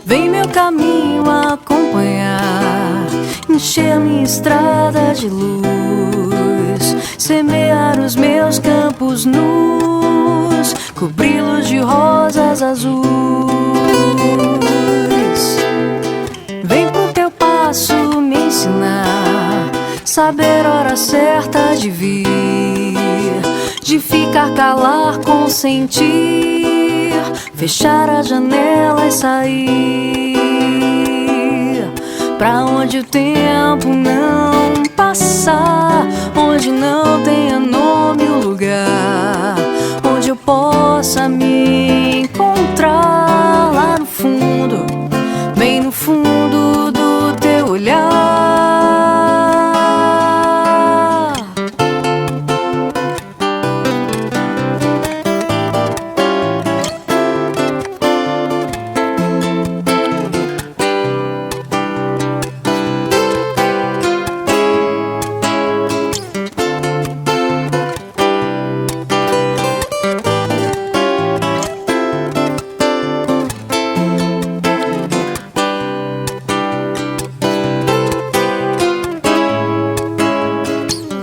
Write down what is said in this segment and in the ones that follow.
Vem meu caminho acompanhar, encher minha estrada de luz, semear os meus campos nus, cobri-los de rosas azuis. Vem pro teu passo me ensinar, saber hora certa de vir, de ficar, calar, consentir, fechar a janela e sair pra onde o tempo não passar, onde não tenha nome o lugar, onde eu possa me encontrar lá no fundo, bem no fundo do teu olhar.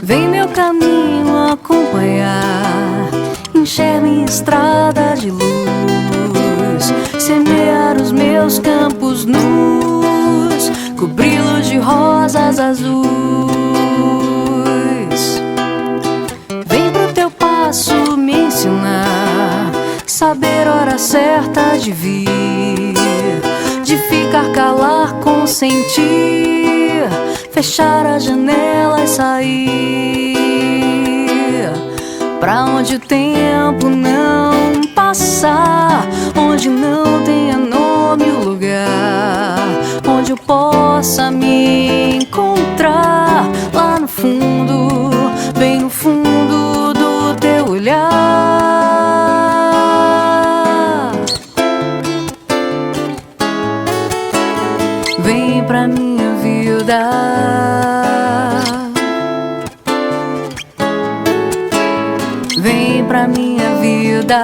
Vem meu caminho acompanhar, encher minha estrada de luz, semear os meus campos nus, cobri-los de rosas azuis. Vem pro teu passo me ensinar, saber hora certa de vir, de ficar, calar, consentir, fechar a janela e sair pra onde o tempo não passar, onde não tenha nome o lugar, onde eu possa me encontrar lá no fundo, bem no fundo do teu olhar. Vem pra minha vida, vem pra minha vida.